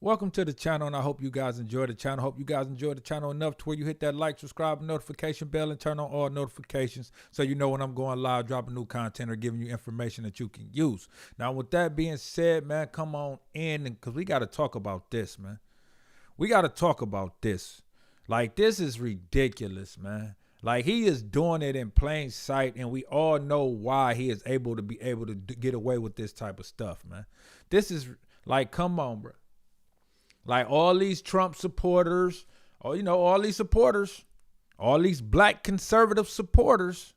Welcome to the channel, and I hope you guys enjoy the channel. Hope you guys enjoy the channel enough to where you hit that like, subscribe, notification bell, and turn on all notifications so you know when I'm going live, dropping new content, or giving you information that you can use. Now, with that being said, man, come on in, because we got to talk about this, man. We got to talk about this. Like, this is ridiculous, man. Like, he is doing it in plain sight, and we all know why he is able to get away with this type of stuff, man. This is, like, come on, bro. Like, all these Trump supporters, or, you know, all these supporters, all these black conservative supporters.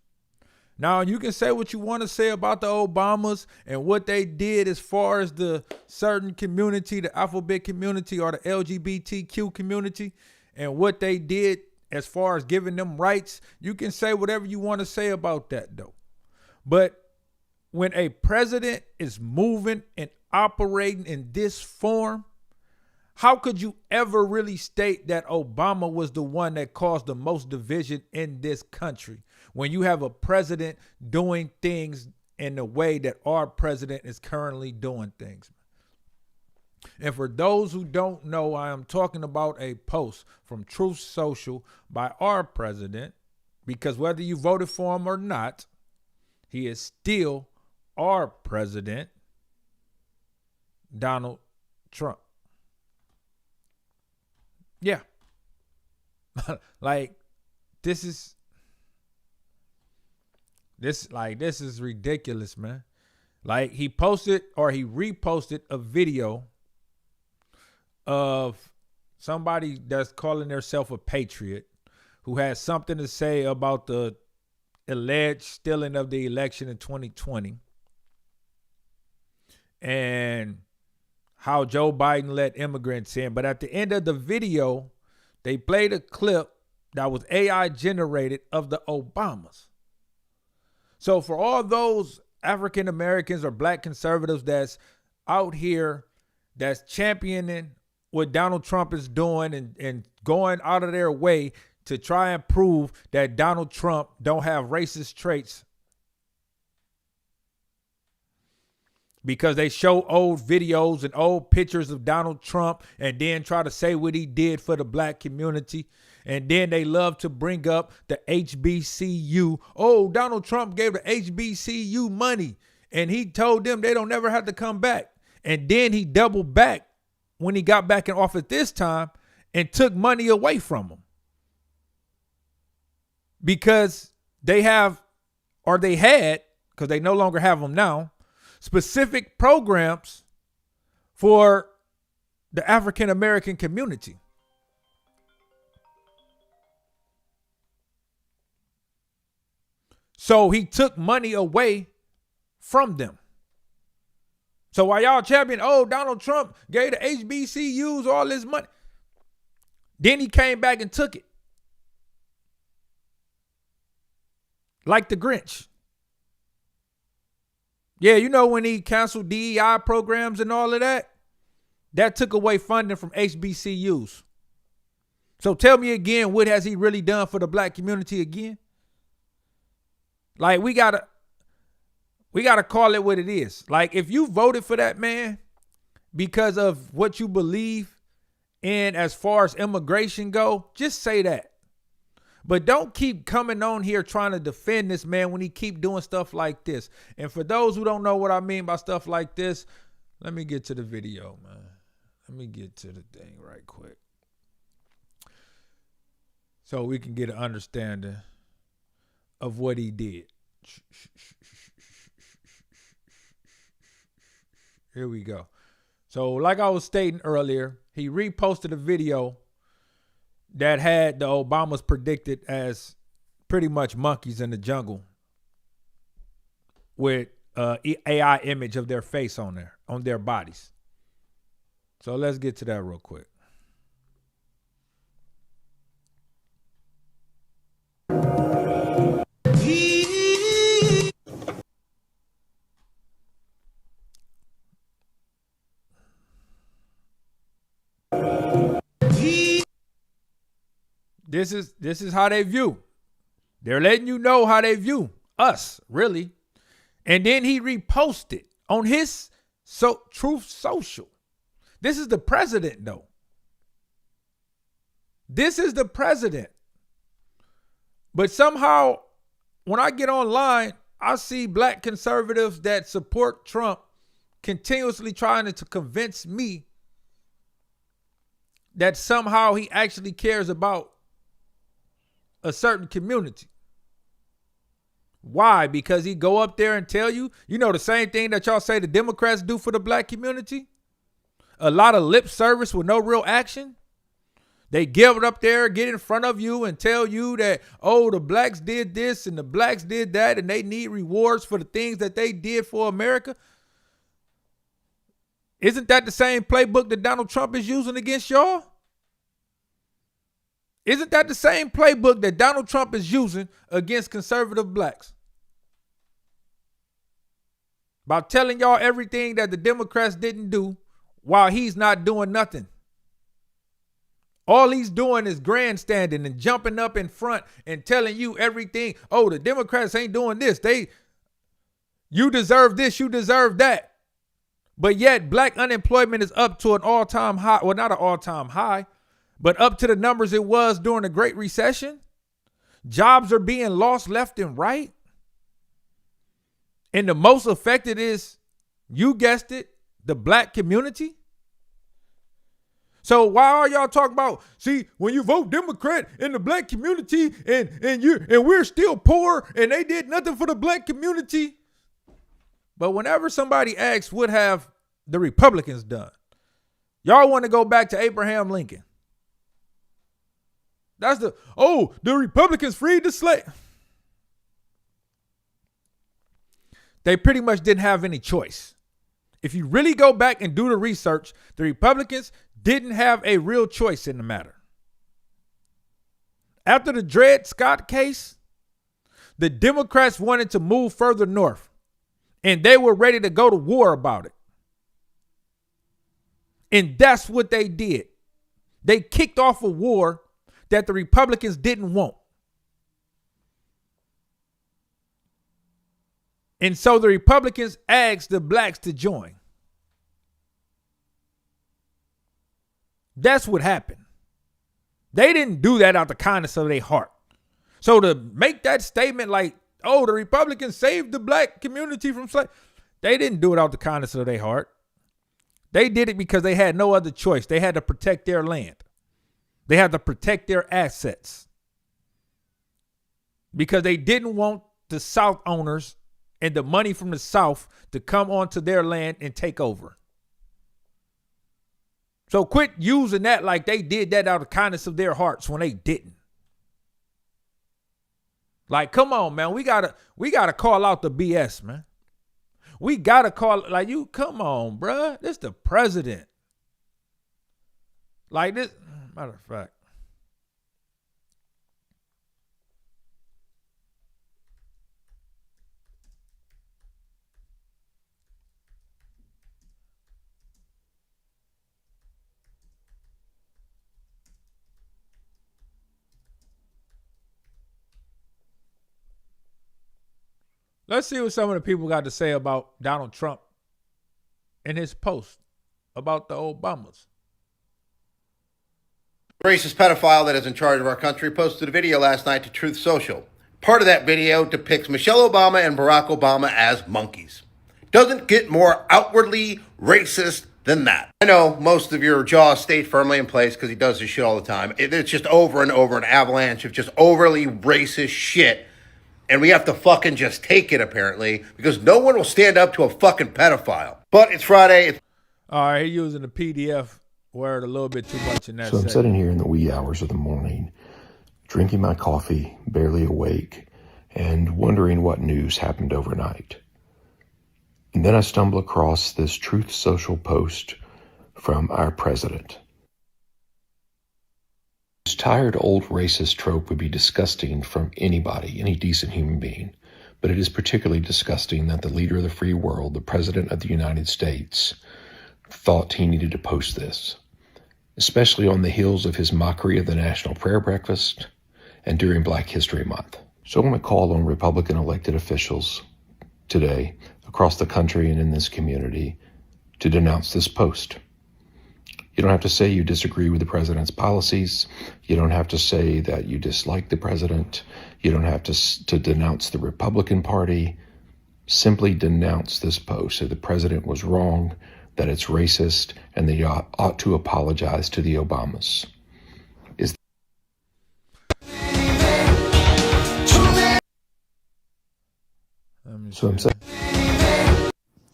Now, you can say what you want to say about the Obamas and what they did as far as the certain community, the alphabet community or the LGBTQ community, and what they did as far as giving them rights. You can say whatever you want to say about that, though. But when a president is moving and operating in this form, how could you ever really state that Obama was the one that caused the most division in this country when you have a president doing things in the way that our president is currently doing things? And for those who don't know, I am talking about a post from Truth Social by our president, because whether you voted for him or not, he is still our president, Donald Trump. Yeah. Like, this is ridiculous, man. Like, he posted or he reposted a video of somebody that's calling themselves a patriot who has something to say about the alleged stealing of the election in 2020 and how Joe Biden let immigrants in. But at the end of the video, they played a clip that was AI generated of the Obamas. So for all those African Americans or black conservatives that's out here that's championing what Donald Trump is doing and going out of their way to try and prove that Donald Trump don't have racist traits, because they show old videos and old pictures of Donald Trump and then try to say what he did for the black community. And then they love to bring up the HBCU. Oh, Donald Trump gave the HBCU money and he told them they don't never have to come back. And then he doubled back when he got back in office this time and took money away from them, because they have, or they had, because they no longer have them now, specific programs for the African American community. So he took money away from them. So while y'all champion, oh, Donald Trump gave the HBCUs all this money, then he came back and took it. Like the Grinch. Yeah, you know, when he canceled DEI programs and all of that, that took away funding from HBCUs. So tell me again, what has he really done for the black community again? Like, we gotta call it what it is. Like, if you voted for that man because of what you believe in as far as immigration go, just say that. But don't keep coming on here trying to defend this man when he keep doing stuff like this. And for those who don't know what I mean by stuff like this, let me get to the video, man. Let me get to the thing right quick, so we can get an understanding of what he did. Here we go. So like I was stating earlier, he reposted a video that had the Obamas predicted as pretty much monkeys in the jungle with AI image of their face on their bodies. So let's get to that real quick. This is how they view. They're letting you know how they view us, really. And then he reposted on his Truth Social This is the president, though. This is the president. But somehow, when I get online, I see black conservatives that support Trump continuously trying to convince me that somehow he actually cares about a certain community. Why? Because he go up there and tell you, the same thing that y'all say the Democrats do for the black community? A lot of lip service with no real action. They give it up there, get in front of you and tell you that, oh, the blacks did this and the blacks did that and they need rewards for the things that they did for America. Isn't that the same playbook that Donald Trump is using against y'all? Isn't that the same playbook that Donald Trump is using against conservative blacks? By telling y'all everything that the Democrats didn't do while he's not doing nothing. All he's doing is grandstanding and jumping up in front and telling you everything. Oh, the Democrats ain't doing this. You deserve this, you deserve that. But yet black unemployment is up to an all-time high. Well, not an all-time high, but up to the numbers it was during the Great Recession. Jobs are being lost left and right. And the most affected is, you guessed it, the black community. So why are y'all talking about, see, when you vote Democrat in the black community and we're still poor and they did nothing for the black community? But whenever somebody asks, what have the Republicans done? Y'all want to go back to Abraham Lincoln. That's the Republicans freed the slave. They pretty much didn't have any choice. If you really go back and do the research, the Republicans didn't have a real choice in the matter. After the Dred Scott case, the Democrats wanted to move further north, and they were ready to go to war about it. And that's what they did. They kicked off a war that the Republicans didn't want. And so the Republicans asked the blacks to join. That's what happened. They didn't do that out the kindness of their heart. So to make that statement like, oh, the Republicans saved the black community from slavery, they didn't do it out the kindness of their heart. They did it because they had no other choice. They had to protect their land. They had to protect their assets. Because they didn't want the South owners and the money from the South to come onto their land and take over. So quit using that like they did that out of the kindness of their hearts when they didn't. Like, come on, man. We gotta call out the BS, man. We gotta call, like, you, come on, bruh. This the president. Like this, matter of fact. Let's see what some of the people got to say about Donald Trump in his post about the Obamas. Racist pedophile that is in charge of our country posted a video last night to Truth Social. Part of that video depicts Michelle Obama and Barack Obama as monkeys. Doesn't get more outwardly racist than that. I know most of your jaws stayed firmly in place because he does this shit all the time. It's just over and over an avalanche of just overly racist shit. And we have to fucking just take it, apparently, because no one will stand up to a fucking pedophile. But it's Friday. All right, he's using the PDF word a little bit too much in that So I'm sitting here in the wee hours of the morning, drinking my coffee, barely awake, and wondering what news happened overnight. And then I stumble across this Truth Social post from our president. This tired old racist trope would be disgusting from anybody, any decent human being. But it is particularly disgusting that the leader of the free world, the President of the United States, thought he needed to post this, especially on the heels of his mockery of the National Prayer Breakfast and during Black History Month. So I want to call on Republican elected officials today across the country and in this community to denounce this post. You don't have to say you disagree with the president's policies. You don't have to say that you dislike the president. You don't have to denounce the Republican Party. Simply denounce this post. Say the president was wrong, that it's racist, and that you ought to apologize to the Obamas. So I'm saying.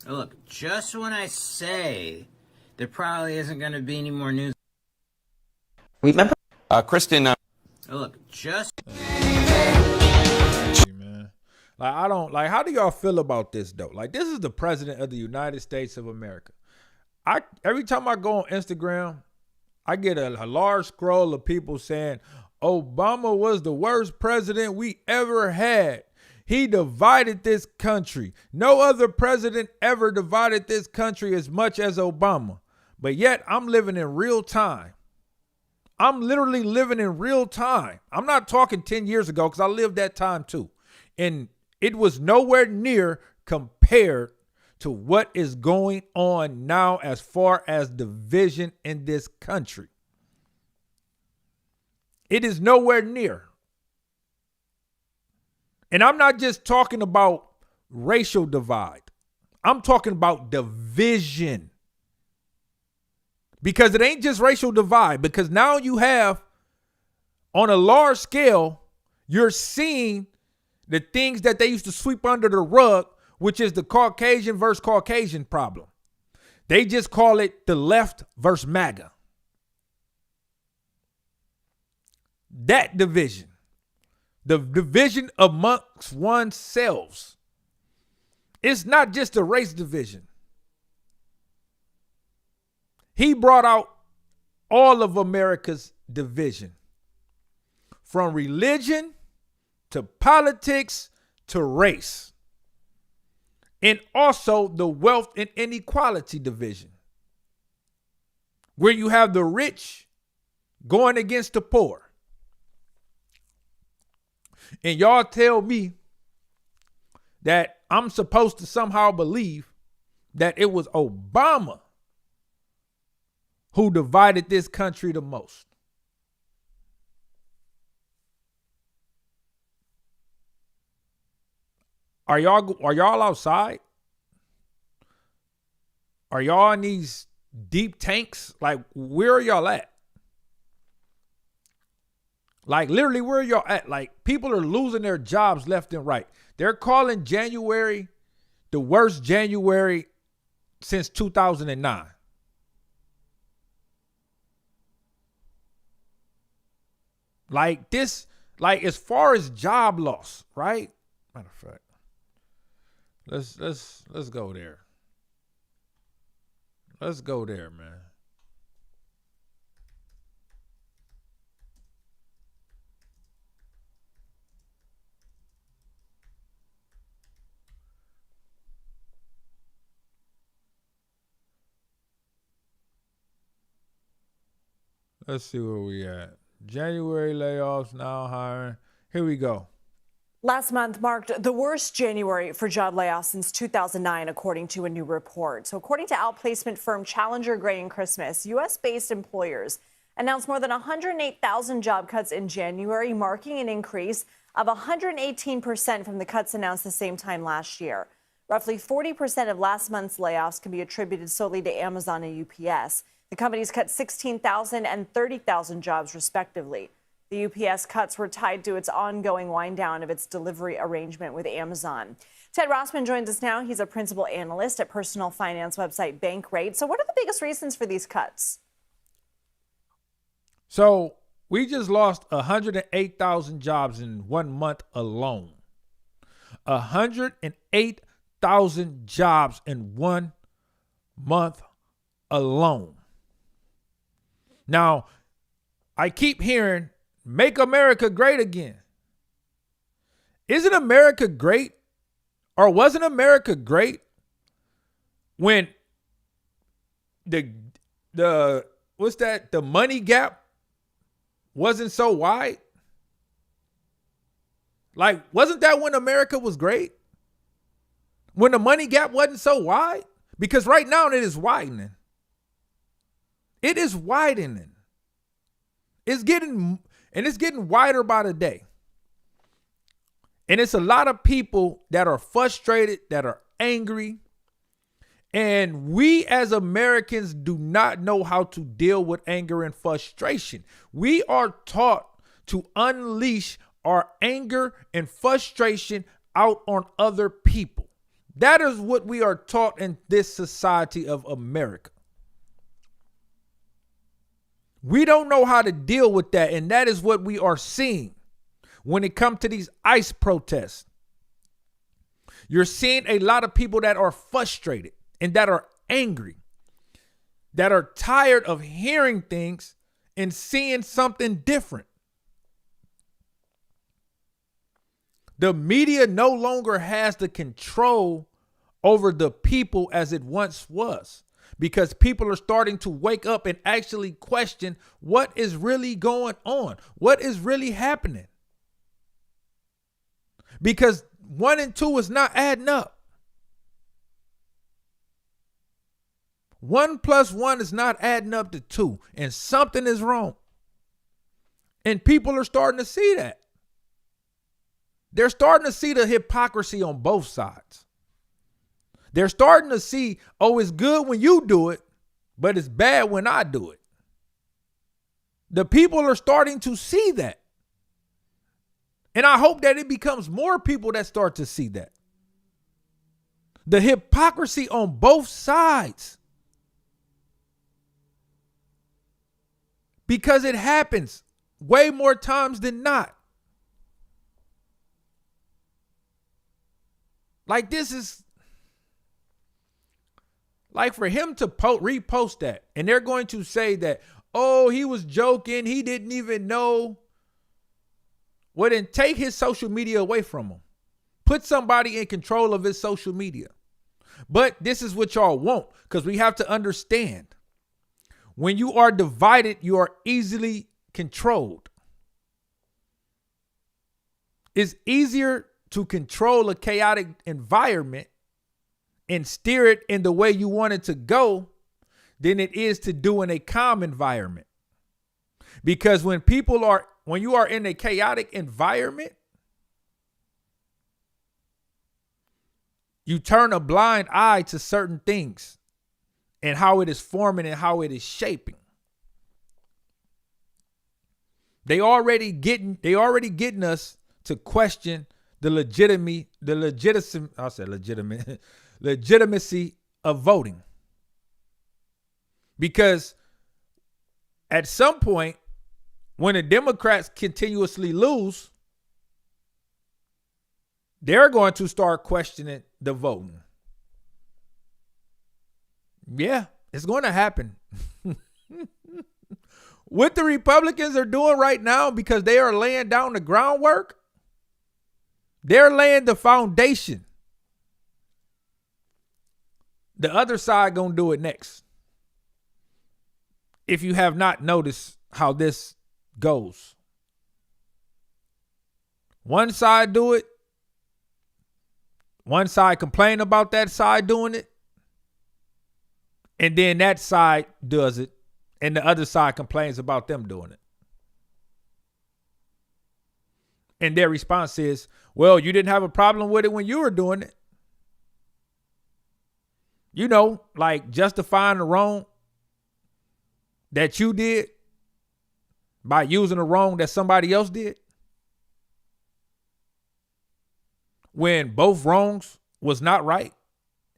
Look, just when I say there probably isn't going to be any more news. Remember, Kristen. Look, just. Man. Like, I don't like. How do y'all feel about this though? Like, this is the president of the United States of America. Every time I go on Instagram, I get a large scroll of people saying Obama was the worst president we ever had. He divided this country. No other president ever divided this country as much as Obama. But yet I'm living in real time. I'm literally living in real time. I'm not talking 10 years ago because I lived that time too. And it was nowhere near compared to what is going on now as far as division in this country. It is nowhere near. And I'm not just talking about racial divide. I'm talking about division. Because it ain't just racial divide. Because now you have, on a large scale, you're seeing the things that they used to sweep under the rug, which is the Caucasian versus Caucasian problem. They just call it the left versus MAGA. That division. The division amongst oneself. It's not just a race division. He brought out all of America's division. From religion to politics to race. And also the wealth and inequality division. Where you have the rich going against the poor. And y'all tell me that I'm supposed to somehow believe that it was Obama who divided this country the most. Are y'all outside? Are y'all in these deep tanks? Like, where are y'all at? Like, literally, where are y'all at? Like, people are losing their jobs left and right. They're calling January the worst January since 2009. Like this, like as far as job loss, right? Matter of fact, let's go there. Let's go there, man. Let's see where we at. January layoffs, now hiring. Here we go. Last month marked the worst January for job layoffs since 2009, according to a new report. So according to outplacement firm Challenger Gray and Christmas, U.S.-based employers announced more than 108,000 job cuts in January, marking an increase of 118% from the cuts announced the same time last year. Roughly 40% of last month's layoffs can be attributed solely to Amazon and UPS. The companies cut 16,000 and 30,000 jobs, respectively. The UPS cuts were tied to its ongoing wind down of its delivery arrangement with Amazon. Ted Rossman joins us now. He's a principal analyst at personal finance website Bankrate. So what are the biggest reasons for these cuts? So we just lost 108,000 jobs in 1 month alone. 108,000 jobs in 1 month alone. Now, I keep hearing, make America great again. Isn't America great? Or wasn't America great when the money gap wasn't so wide? Like, wasn't that when America was great? When the money gap wasn't so wide? Because right now it is widening. It is widening. It's getting wider by the day. And it's a lot of people that are frustrated, that are angry. And we as Americans do not know how to deal with anger and frustration. We are taught to unleash our anger and frustration out on other people. That is what we are taught in this society of America. We don't know how to deal with that, and that is what we are seeing when it comes to these ICE protests. You're seeing a lot of people that are frustrated and that are angry, that are tired of hearing things and seeing something different. The media no longer has the control over the people as it once was, because people are starting to wake up and actually question what is really going on, what is really happening. Because 1 and 2 is not adding up. 1 + 1 is not adding up to 2, and something is wrong. And people are starting to see that. They're starting to see the hypocrisy on both sides. They're starting to see, oh, it's good when you do it, but it's bad when I do it. The people are starting to see that. And I hope that it becomes more people that start to see that. The hypocrisy on both sides. Because it happens way more times than not. Like, this is like for him to repost that, and they're going to say that, oh, he was joking, he didn't even know. Well, then take his social media away from him. Put somebody in control of his social media. But this is what y'all want, because we have to understand, when you are divided, you are easily controlled. It's easier to control a chaotic environment and steer it in the way you want it to go than it is to do in a calm environment. Because when you are in a chaotic environment, you turn a blind eye to certain things and how it is forming and how it is shaping. They already getting us to question the legitimacy of voting. Because at some point, when the Democrats continuously lose, they're going to start questioning the voting. Yeah, it's going to happen. What the Republicans are doing right now, because they are laying down the groundwork, they're laying the foundation. The other side gonna do it next. If you have not noticed how this goes. One side do it. One side complain about that side doing it. And then that side does it. And the other side complains about them doing it. And their response is, well, you didn't have a problem with it when you were doing it. You know, like justifying the wrong that you did by using the wrong that somebody else did. When both wrongs was not right,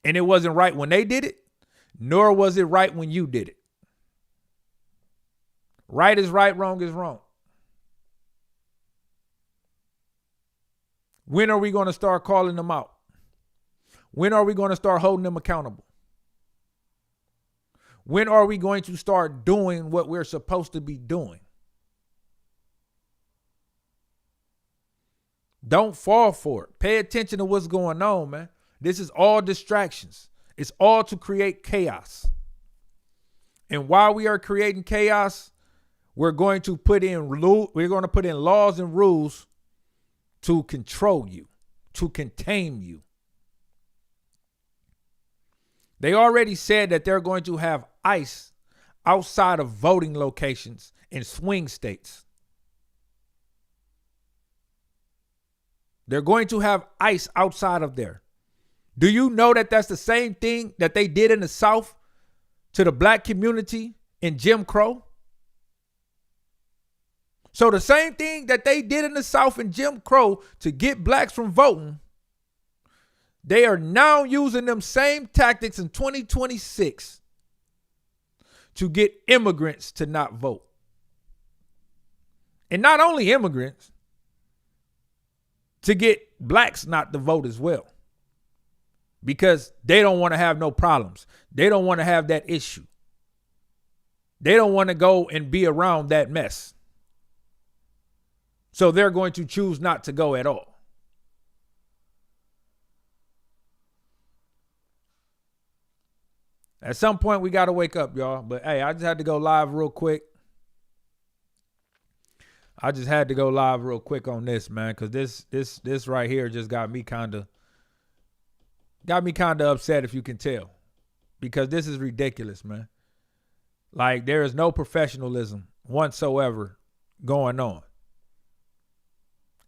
and it wasn't right when they did it, nor was it right when you did it. Right is right, wrong is wrong. When are we going to start calling them out? When are we going to start holding them accountable? When are we going to start doing what we're supposed to be doing? Don't fall for it. Pay attention to what's going on, man. This is all distractions. It's all to create chaos. And while we are creating chaos, we're going to put in laws and rules to control you, to contain you. They already said that they're going to have ICE outside of voting locations in swing states. They're going to have ICE outside of there. Do you know that that's the same thing that they did in the South to the black community in Jim Crow? So the same thing that they did in the South in Jim Crow to get blacks from voting, they are now using them same tactics in 2026 to get immigrants to not vote. And not only immigrants, to get blacks not to vote as well. Because they don't want to have no problems. They don't want to have that issue. They don't want to go and be around that mess. So they're going to choose not to go at all. At some point, we got to wake up, y'all. But hey, I just had to go live real quick. I just had to go live real quick on this, man, because this right here just got me kind of upset, if you can tell, because this is ridiculous, man. Like, there is no professionalism whatsoever going on.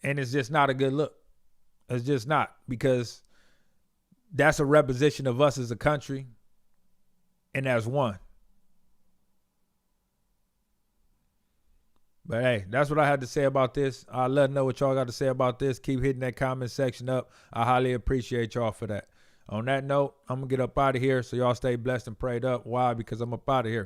And it's just not a good look. It's just not, because that's a representation of us as a country and as one. But hey, that's what I had to say about this. I'll let them know what y'all got to say about this. Keep hitting that comment section up. I highly appreciate y'all for that. On that note, I'm going to get up out of here. So y'all stay blessed and prayed up. Why? Because I'm up out of here.